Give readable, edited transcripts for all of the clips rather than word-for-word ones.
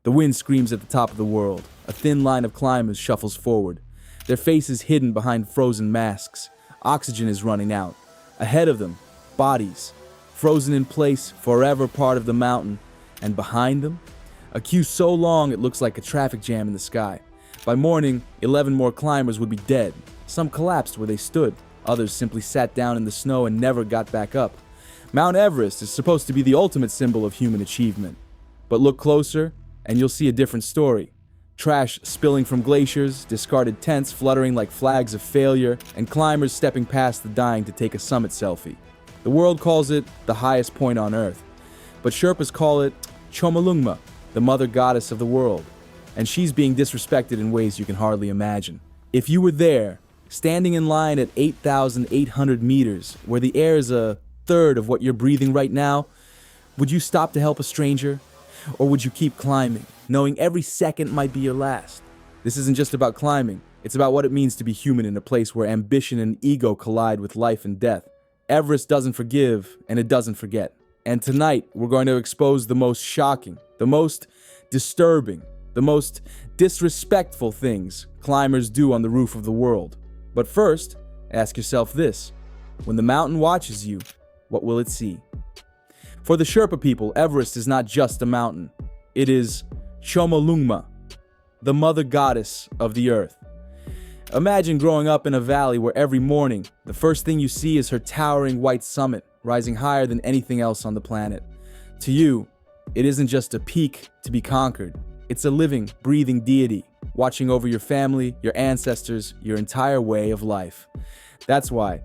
The wind screams at the top of the world. A thin line of climbers shuffles forward, their faces hidden behind frozen masks. Oxygen is running out. Ahead of them, bodies, frozen in place, forever part of the mountain. And behind them, a queue so long it looks like a traffic jam in the sky. By morning, 11 more climbers would be dead. Some collapsed where they stood. Others simply sat down in the snow and never got back up. Mount Everest is supposed to be the ultimate symbol of human achievement. But look closer, and you'll see a different story. Trash spilling from glaciers, discarded tents fluttering like flags of failure, and climbers stepping past the dying to take a summit selfie. The world calls it the highest point on Earth, but Sherpas call it Chomolungma, the mother goddess of the world, and she's being disrespected in ways you can hardly imagine. If you were there, standing in line at 8,800 meters, where the air is a third of what you're breathing right now, would you stop to help a stranger? Or would you keep climbing, knowing every second might be your last? This isn't just about climbing. It's about what it means to be human in a place where ambition and ego collide with life and death. Everest doesn't forgive, and it doesn't forget. And tonight, we're going to expose the most shocking, the most disturbing, the most disrespectful things climbers do on the roof of the world. But first, ask yourself this. When the mountain watches you, what will it see? For the Sherpa people, Everest is not just a mountain. It is Chomolungma, the mother goddess of the earth. Imagine growing up in a valley where every morning, the first thing you see is her towering white summit, rising higher than anything else on the planet. To you, it isn't just a peak to be conquered. It's a living, breathing deity, watching over your family, your ancestors, your entire way of life. That's why,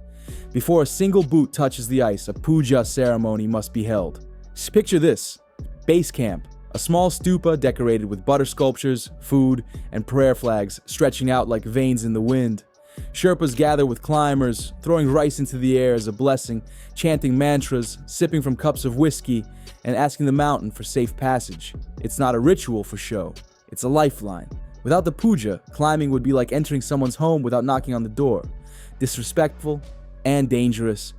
before a single boot touches the ice, a puja ceremony must be held. Picture this: base camp, a small stupa decorated with butter sculptures, food, and prayer flags stretching out like veins in the wind. Sherpas gather with climbers, throwing rice into the air as a blessing, chanting mantras, sipping from cups of whiskey, and asking the mountain for safe passage. It's not a ritual for show, it's a lifeline. Without the puja, climbing would be like entering someone's home without knocking on the door. Disrespectful and dangerous.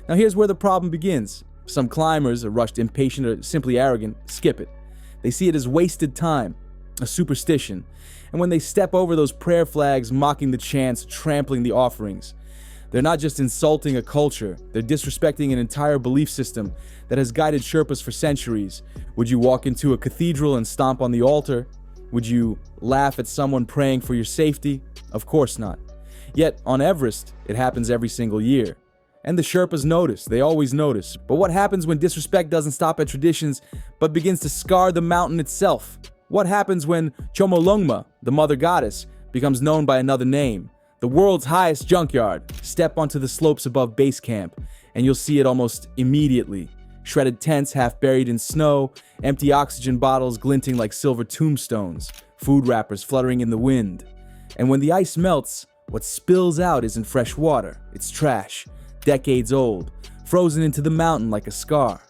Now here's where the problem begins. Some climbers, rushed impatient or simply arrogant, skip it. They see it as wasted time, a superstition. And when they step over those prayer flags, mocking the chants, trampling the offerings, they're not just insulting a culture, they're disrespecting an entire belief system that has guided Sherpas for centuries. Would you walk into a cathedral and stomp on the altar? Would you laugh at someone praying for your safety? Of course not. Yet, on Everest, it happens every single year. And the Sherpas notice, they always notice. But what happens when disrespect doesn't stop at traditions, but begins to scar the mountain itself? What happens when Chomolungma, the mother goddess, becomes known by another name? The world's highest junkyard. Step onto the slopes above base camp, and you'll see it almost immediately. Shredded tents half buried in snow, empty oxygen bottles glinting like silver tombstones, food wrappers fluttering in the wind. And when the ice melts, what spills out isn't fresh water, it's trash, decades old, frozen into the mountain like a scar.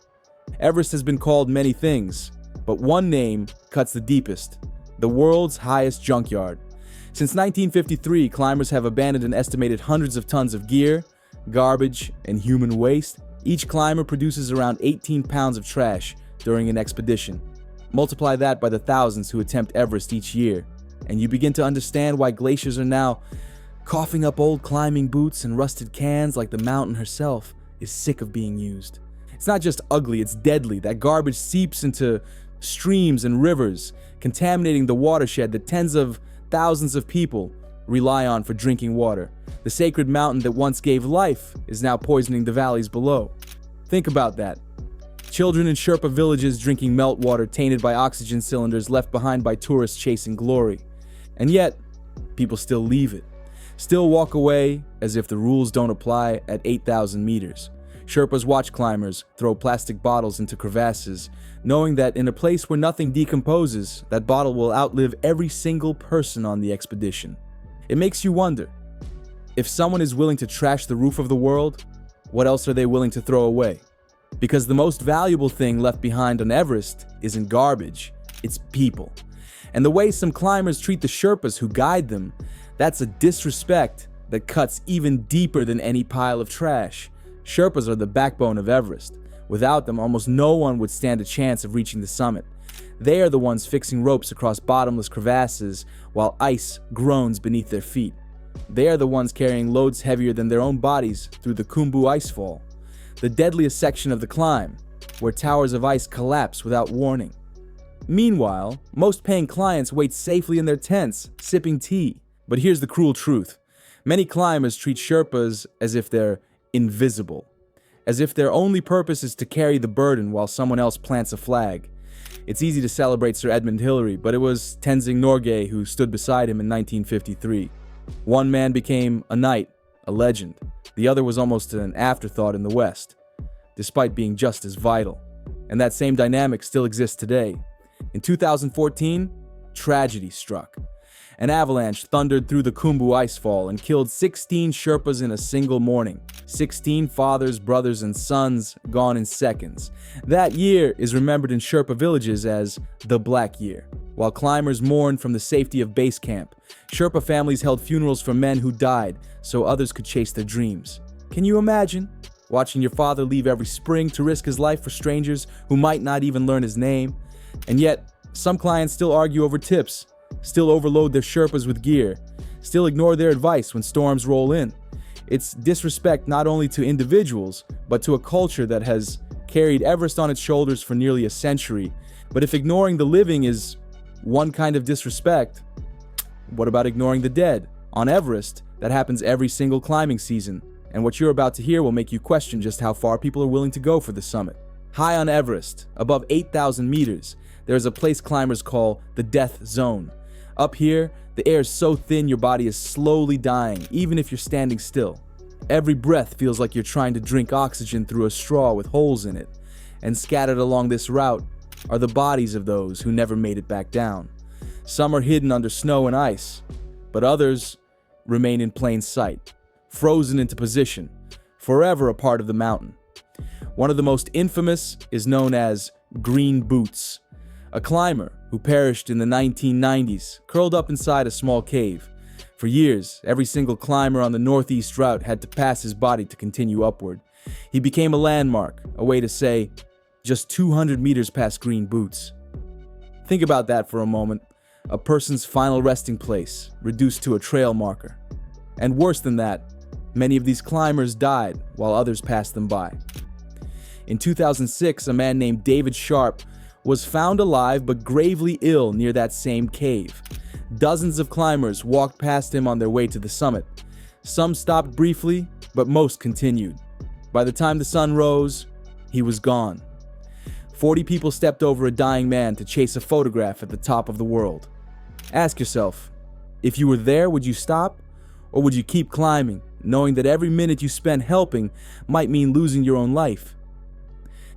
Everest has been called many things, but one name cuts the deepest: the world's highest junkyard. Since 1953, climbers have abandoned an estimated hundreds of tons of gear, garbage, and human waste. Each climber produces around 18 pounds of trash during an expedition. Multiply that by the thousands who attempt Everest each year, and you begin to understand why glaciers are now coughing up old climbing boots and rusted cans like the mountain herself is sick of being used. It's not just ugly, it's deadly. That garbage seeps into streams and rivers, contaminating the watershed that tens of thousands of people rely on for drinking water. The sacred mountain that once gave life is now poisoning the valleys below. Think about that. Children in Sherpa villages drinking meltwater tainted by oxygen cylinders left behind by tourists chasing glory. And yet, people still leave it. Still walk away as if the rules don't apply at 8,000 meters. Sherpas watch climbers throw plastic bottles into crevasses, knowing that in a place where nothing decomposes, that bottle will outlive every single person on the expedition. It makes you wonder, if someone is willing to trash the roof of the world, what else are they willing to throw away? Because the most valuable thing left behind on Everest isn't garbage, it's people. And the way some climbers treat the Sherpas who guide them, that's a disrespect that cuts even deeper than any pile of trash. Sherpas are the backbone of Everest. Without them, almost no one would stand a chance of reaching the summit. They are the ones fixing ropes across bottomless crevasses while ice groans beneath their feet. They are the ones carrying loads heavier than their own bodies through the Khumbu icefall, the deadliest section of the climb, where towers of ice collapse without warning. Meanwhile, most paying clients wait safely in their tents, sipping tea. But here's the cruel truth. Many climbers treat Sherpas as if they're invisible, as if their only purpose is to carry the burden while someone else plants a flag. It's easy to celebrate Sir Edmund Hillary, but it was Tenzing Norgay who stood beside him in 1953. One man became a knight, a legend. The other was almost an afterthought in the West, despite being just as vital. And that same dynamic still exists today. In 2014, tragedy struck. An avalanche thundered through the Khumbu icefall and killed 16 Sherpas in a single morning. 16 fathers, brothers, and sons gone in seconds. That year is remembered in Sherpa villages as the Black Year. While climbers mourned from the safety of base camp, Sherpa families held funerals for men who died so others could chase their dreams. Can you imagine watching your father leave every spring to risk his life for strangers who might not even learn his name? And yet, some clients still argue over tips, still overload their Sherpas with gear, still ignore their advice when storms roll in. It's disrespect not only to individuals, but to a culture that has carried Everest on its shoulders for nearly a century. But if ignoring the living is one kind of disrespect, what about ignoring the dead? On Everest, that happens every single climbing season, and what you're about to hear will make you question just how far people are willing to go for the summit. High on Everest, above 8,000 meters, there is a place climbers call the death zone. Up here, the air is so thin your body is slowly dying, even if you're standing still. Every breath feels like you're trying to drink oxygen through a straw with holes in it. And scattered along this route are the bodies of those who never made it back down. Some are hidden under snow and ice, but others remain in plain sight, frozen into position, forever a part of the mountain. One of the most infamous is known as Green Boots, a climber who perished in the 1990s, curled up inside a small cave. For years, every single climber on the northeast route had to pass his body to continue upward. He became a landmark, a way to say, just 200 meters past Green Boots. Think about that for a moment. A person's final resting place, reduced to a trail marker. And worse than that, many of these climbers died while others passed them by. In 2006, a man named David Sharp was found alive but gravely ill near that same cave. Dozens of climbers walked past him on their way to the summit. Some stopped briefly, but most continued. By the time the sun rose, he was gone. 40 people stepped over a dying man to chase a photograph at the top of the world. Ask yourself, if you were there, would you stop? Or would you keep climbing, knowing that every minute you spend helping might mean losing your own life?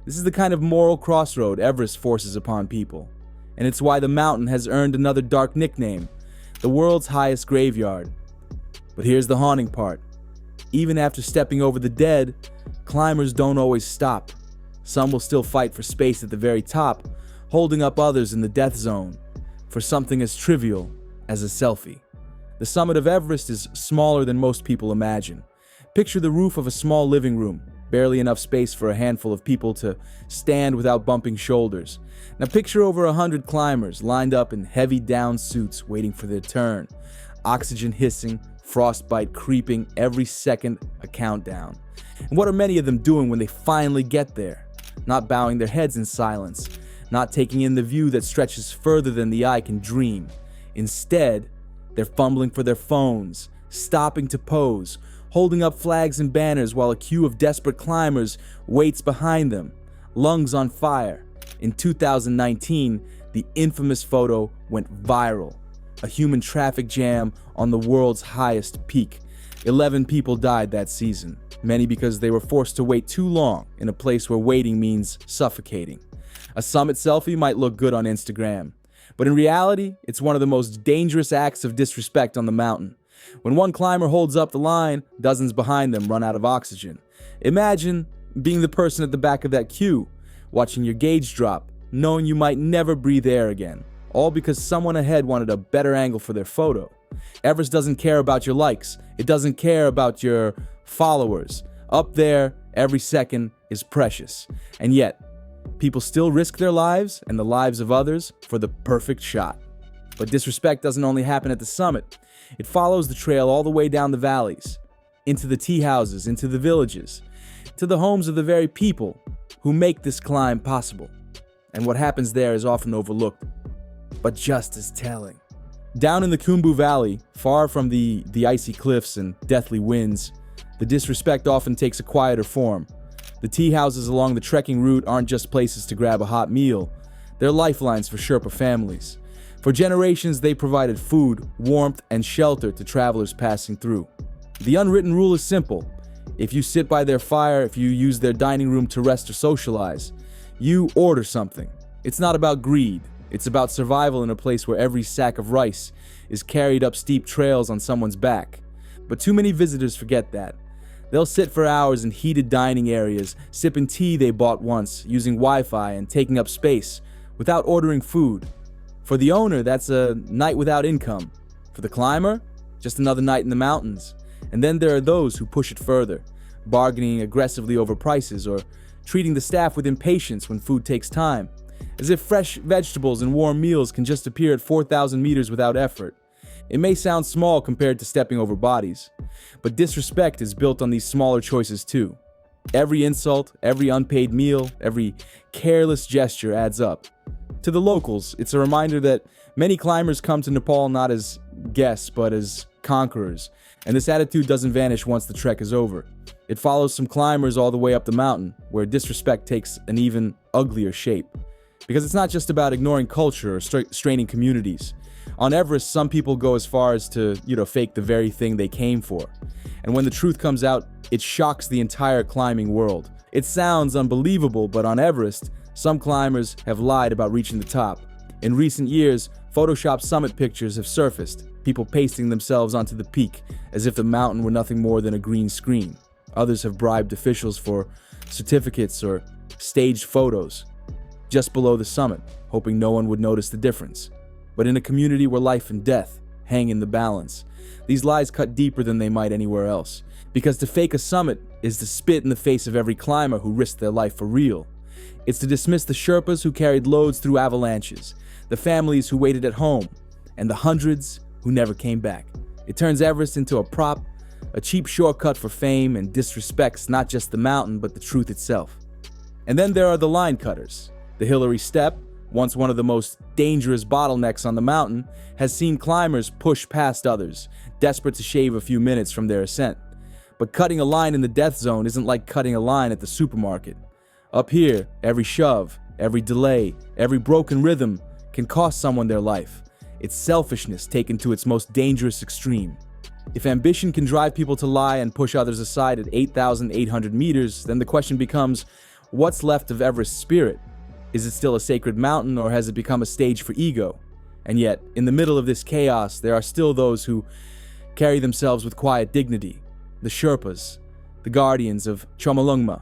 This is the kind of moral crossroad Everest forces upon people. And it's why the mountain has earned another dark nickname, the world's highest graveyard. But here's the haunting part. Even after stepping over the dead, climbers don't always stop. Some will still fight for space at the very top, holding up others in the death zone, for something as trivial as a selfie. The summit of Everest is smaller than most people imagine. Picture the roof of a small living room, barely enough space for a handful of people to stand without bumping shoulders. Now picture over 100 climbers lined up in heavy down suits waiting for their turn. Oxygen hissing, frostbite creeping, every second a countdown. And what are many of them doing when they finally get there? Not bowing their heads in silence, not taking in the view that stretches further than the eye can dream. Instead, they're fumbling for their phones, stopping to pose, holding up flags and banners while a queue of desperate climbers waits behind them, lungs on fire. In 2019, the infamous photo went viral. A human traffic jam on the world's highest peak. 11 people died that season, many because they were forced to wait too long in a place where waiting means suffocating. A summit selfie might look good on Instagram, but in reality, it's one of the most dangerous acts of disrespect on the mountain. When one climber holds up the line, dozens behind them run out of oxygen. Imagine being the person at the back of that queue, watching your gauge drop, knowing you might never breathe air again, all because someone ahead wanted a better angle for their photo. Everest doesn't care about your likes. It doesn't care about your followers. Up there, every second is precious. And yet, people still risk their lives and the lives of others for the perfect shot. But disrespect doesn't only happen at the summit. It follows the trail all the way down the valleys, into the tea houses, into the villages, to the homes of the very people who make this climb possible. And what happens there is often overlooked, but just as telling. Down in the Khumbu Valley, far from the icy cliffs and deathly winds, the disrespect often takes a quieter form. The tea houses along the trekking route aren't just places to grab a hot meal. They're lifelines for Sherpa families. For generations, they provided food, warmth, and shelter to travelers passing through. The unwritten rule is simple. If you sit by their fire, if you use their dining room to rest or socialize, you order something. It's not about greed. It's about survival in a place where every sack of rice is carried up steep trails on someone's back. But too many visitors forget that. They'll sit for hours in heated dining areas, sipping tea they bought once, using Wi-Fi and taking up space, without ordering food. For the owner, that's a night without income. For the climber, just another night in the mountains. And then there are those who push it further, bargaining aggressively over prices or treating the staff with impatience when food takes time, as if fresh vegetables and warm meals can just appear at 4,000 meters without effort. It may sound small compared to stepping over bodies, but disrespect is built on these smaller choices too. Every insult, every unpaid meal, every careless gesture adds up. To the locals, it's a reminder that many climbers come to Nepal not as guests, but as conquerors, and this attitude doesn't vanish once the trek is over. It follows some climbers all the way up the mountain, where disrespect takes an even uglier shape. Because it's not just about ignoring culture or straining communities. On Everest, some people go as far as to, fake the very thing they came for. And when the truth comes out, it shocks the entire climbing world. It sounds unbelievable, but on Everest, some climbers have lied about reaching the top. In recent years, Photoshopped summit pictures have surfaced, people pasting themselves onto the peak as if the mountain were nothing more than a green screen. Others have bribed officials for certificates or staged photos just below the summit, hoping no one would notice the difference. But in a community where life and death hang in the balance, these lies cut deeper than they might anywhere else. Because to fake a summit is to spit in the face of every climber who risked their life for real. It's to dismiss the Sherpas who carried loads through avalanches, the families who waited at home, and the hundreds who never came back. It turns Everest into a prop, a cheap shortcut for fame, and disrespects not just the mountain but the truth itself. And then there are the line cutters. The Hillary Step, once one of the most dangerous bottlenecks on the mountain, has seen climbers push past others, desperate to shave a few minutes from their ascent. But cutting a line in the death zone isn't like cutting a line at the supermarket. Up here, every shove, every delay, every broken rhythm can cost someone their life. It's selfishness taken to its most dangerous extreme. If ambition can drive people to lie and push others aside at 8,800 meters, then the question becomes, what's left of Everest's spirit? Is it still a sacred mountain, or has it become a stage for ego? And yet, in the middle of this chaos, there are still those who carry themselves with quiet dignity. The Sherpas, the guardians of Chomolungma.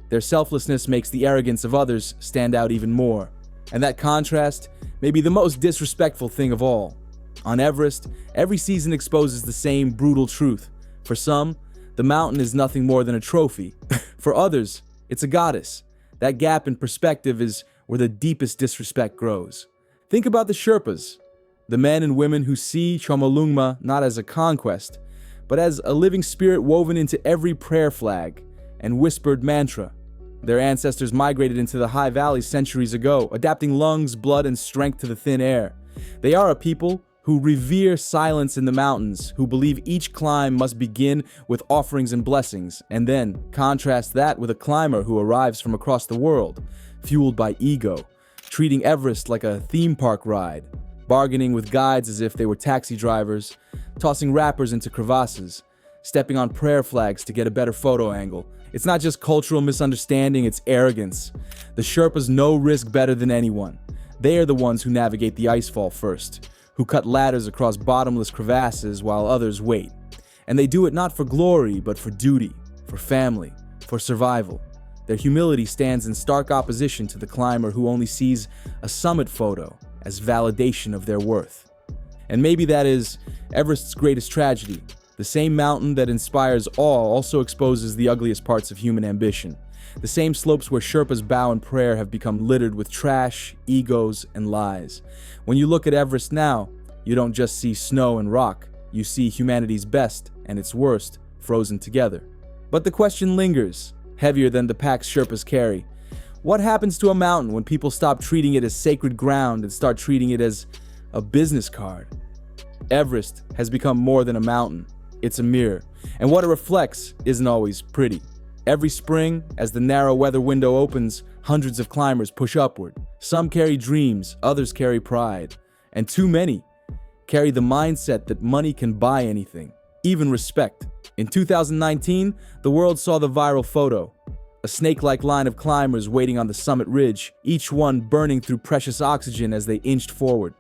Their selflessness makes the arrogance of others stand out even more. And that contrast may be the most disrespectful thing of all. On Everest, every season exposes the same brutal truth. For some, the mountain is nothing more than a trophy. For others, it's a goddess. That gap in perspective is where the deepest disrespect grows. Think about the Sherpas, the men and women who see Chomolungma not as a conquest, but as a living spirit woven into every prayer flag and whispered mantra. Their ancestors migrated into the high valleys centuries ago, adapting lungs, blood, and strength to the thin air. They are a people who revere silence in the mountains, who believe each climb must begin with offerings and blessings, and then contrast that with a climber who arrives from across the world, fueled by ego, treating Everest like a theme park ride, bargaining with guides as if they were taxi drivers, tossing rappers into crevasses, stepping on prayer flags to get a better photo angle. It's not just cultural misunderstanding, it's arrogance. The Sherpas know risk better than anyone. They are the ones who navigate the icefall first, who cut ladders across bottomless crevasses while others wait. And they do it not for glory, but for duty, for family, for survival. Their humility stands in stark opposition to the climber who only sees a summit photo as validation of their worth. And maybe that is Everest's greatest tragedy. The same mountain that inspires awe also exposes the ugliest parts of human ambition. The same slopes where Sherpas bow in prayer have become littered with trash, egos, and lies. When you look at Everest now, you don't just see snow and rock, you see humanity's best and its worst frozen together. But the question lingers, heavier than the packs Sherpas carry. What happens to a mountain when people stop treating it as sacred ground and start treating it as a business card? Everest has become more than a mountain. It's a mirror, and what it reflects isn't always pretty. Every spring, as the narrow weather window opens, hundreds of climbers push upward. Some carry dreams, others carry pride, and too many carry the mindset that money can buy anything, even respect. In 2019, the world saw the viral photo. A snake-like line of climbers waiting on the summit ridge, each one burning through precious oxygen as they inched forward.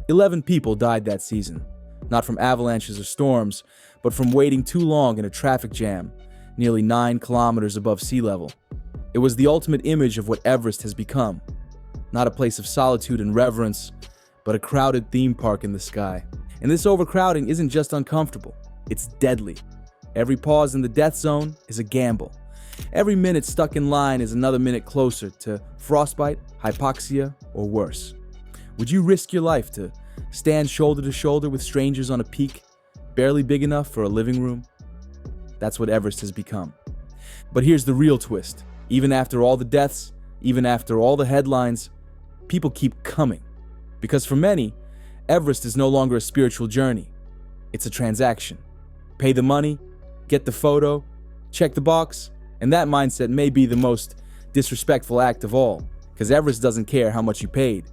11 people died that season, not from avalanches or storms, but from waiting too long in a traffic jam, nearly 9 kilometers above sea level. It was the ultimate image of what Everest has become. Not a place of solitude and reverence, but a crowded theme park in the sky. And this overcrowding isn't just uncomfortable, it's deadly. Every pause in the death zone is a gamble. Every minute stuck in line is another minute closer to frostbite, hypoxia, or worse. Would you risk your life to stand shoulder to shoulder with strangers on a peak, barely big enough for a living room? That's what Everest has become. But here's the real twist. Even after all the deaths, even after all the headlines, people keep coming. Because for many, Everest is no longer a spiritual journey. It's a transaction. Pay the money, get the photo, check the box, and that mindset may be the most disrespectful act of all. Because Everest doesn't care how much you paid.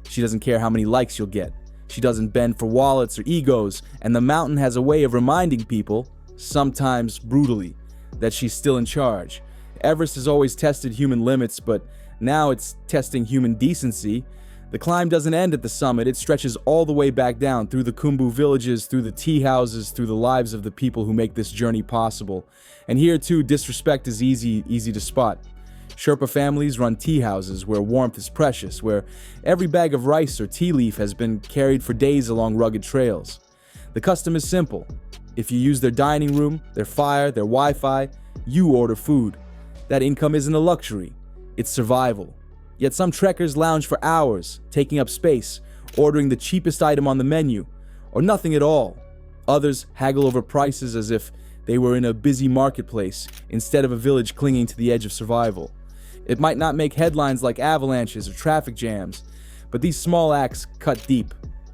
She doesn't care how many likes you'll get. She doesn't bend for wallets or egos, and the mountain has a way of reminding people, sometimes brutally, that she's still in charge. Everest has always tested human limits, but now it's testing human decency. The climb doesn't end at the summit, it stretches all the way back down through the Khumbu villages, through the tea houses, through the lives of the people who make this journey possible. And here too, disrespect is easy to spot. Sherpa families run tea houses where warmth is precious, where every bag of rice or tea leaf has been carried for days along rugged trails. The custom is simple. If you use their dining room, their fire, their Wi-Fi, you order food. That income isn't a luxury, it's survival. Yet some trekkers lounge for hours, taking up space, ordering the cheapest item on the menu, or nothing at all. Others haggle over prices as if they were in a busy marketplace instead of a village clinging to the edge of survival. It might not make headlines like avalanches or traffic jams, but these small acts cut deep.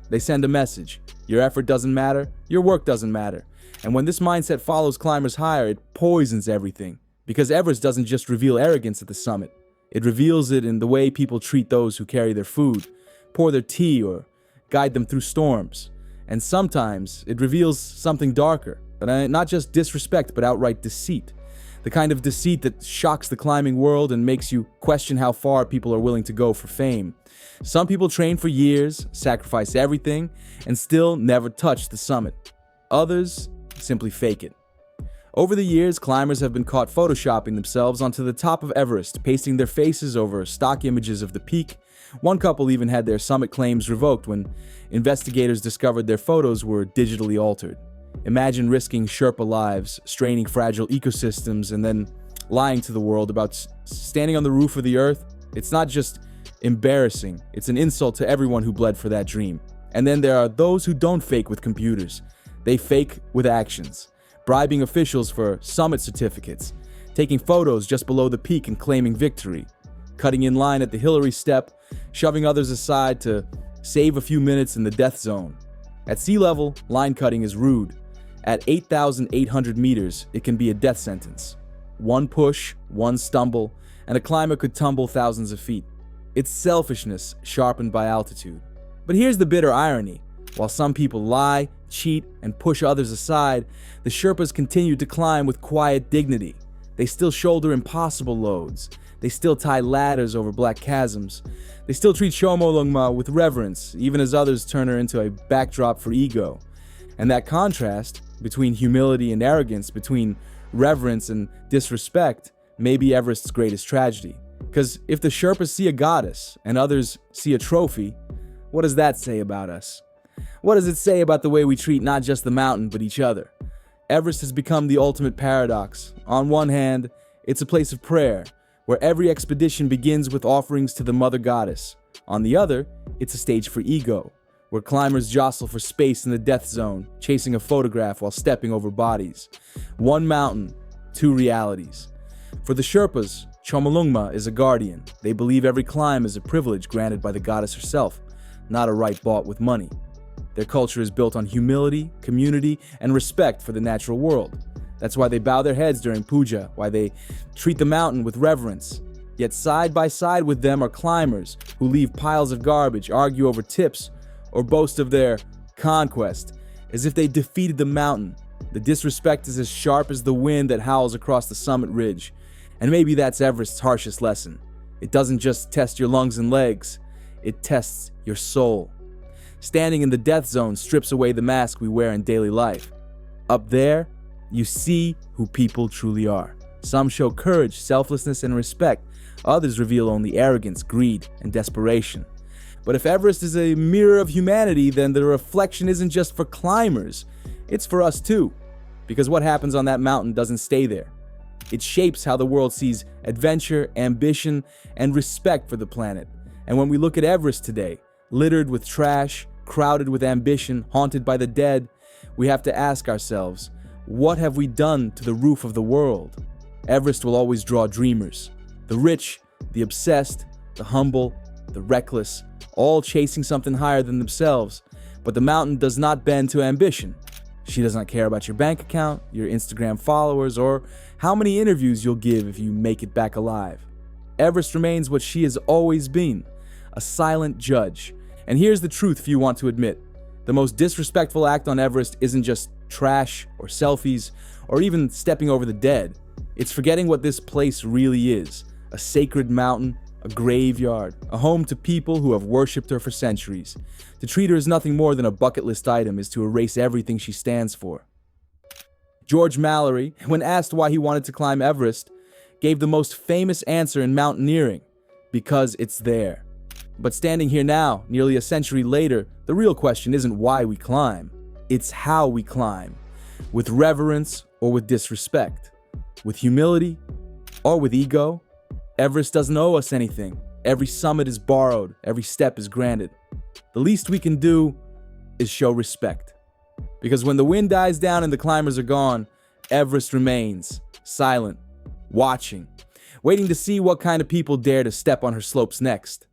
They send a message. Your effort doesn't matter, your work doesn't matter. And when this mindset follows climbers higher, it poisons everything. Because Everest doesn't just reveal arrogance at the summit. It reveals it in the way people treat those who carry their food, pour their tea, or guide them through storms. And sometimes it reveals something darker, but not just disrespect, but outright deceit. The kind of deceit that shocks the climbing world and makes you question how far people are willing to go for fame. Some people train for years, sacrifice everything, and still never touch the summit. Others simply fake it. Over the years, climbers have been caught photoshopping themselves onto the top of Everest, pasting their faces over stock images of the peak. One couple even had their summit claims revoked when investigators discovered their photos were digitally altered. Imagine risking Sherpa lives, straining fragile ecosystems, and then lying to the world about standing on the roof of the earth. It's not just embarrassing, it's an insult to everyone who bled for that dream. And then there are those who don't fake with computers. They fake with actions. Bribing officials for summit certificates, taking photos just below the peak and claiming victory, cutting in line at the Hillary step, shoving others aside to save a few minutes in the death zone. At sea level, line cutting is rude. At 8,800 meters, it can be a death sentence. One push, one stumble, and a climber could tumble thousands of feet. It's selfishness sharpened by altitude. But here's the bitter irony. While some people lie, cheat, and push others aside, the Sherpas continue to climb with quiet dignity. They still shoulder impossible loads. They still tie ladders over black chasms. They still treat Shomolungma with reverence, even as others turn her into a backdrop for ego. And that contrast between humility and arrogance, between reverence and disrespect, may be Everest's greatest tragedy. Because if the Sherpas see a goddess and others see a trophy, what does that say about us? What does it say about the way we treat not just the mountain, but each other? Everest has become the ultimate paradox. On one hand, it's a place of prayer, where every expedition begins with offerings to the Mother Goddess. On the other, it's a stage for ego, where climbers jostle for space in the death zone, chasing a photograph while stepping over bodies. One mountain, two realities. For the Sherpas, Chomolungma is a guardian. They believe every climb is a privilege granted by the goddess herself, not a right bought with money. Their culture is built on humility, community, and respect for the natural world. That's why they bow their heads during puja, why they treat the mountain with reverence. Yet side by side with them are climbers who leave piles of garbage, argue over tips, or boast of their conquest, as if they defeated the mountain. The disrespect is as sharp as the wind that howls across the summit ridge. And maybe that's Everest's harshest lesson. It doesn't just test your lungs and legs, it tests your soul. Standing in the death zone strips away the mask we wear in daily life. Up there, you see who people truly are. Some show courage, selflessness, and respect. Others reveal only arrogance, greed, and desperation. But if Everest is a mirror of humanity, then the reflection isn't just for climbers. It's for us too. Because what happens on that mountain doesn't stay there. It shapes how the world sees adventure, ambition, and respect for the planet. And when we look at Everest today, littered with trash, crowded with ambition, haunted by the dead, we have to ask ourselves, what have we done to the roof of the world? Everest will always draw dreamers. The rich, the obsessed, the humble, the reckless, all chasing something higher than themselves. But the mountain does not bend to ambition. She does not care about your bank account, your Instagram followers, or how many interviews you'll give if you make it back alive. Everest remains what she has always been, a silent judge. And here's the truth if you want to admit. The most disrespectful act on Everest isn't just trash or selfies or even stepping over the dead. It's forgetting what this place really is. A sacred mountain, a graveyard, a home to people who have worshipped her for centuries. To treat her as nothing more than a bucket list item is to erase everything she stands for. George Mallory, when asked why he wanted to climb Everest, gave the most famous answer in mountaineering: because it's there. But standing here now, nearly a century later, the real question isn't why we climb. It's how we climb. With reverence or with disrespect. With humility or with ego. Everest doesn't owe us anything. Every summit is borrowed. Every step is granted. The least we can do is show respect. Because when the wind dies down and the climbers are gone, Everest remains silent, watching, waiting to see what kind of people dare to step on her slopes next.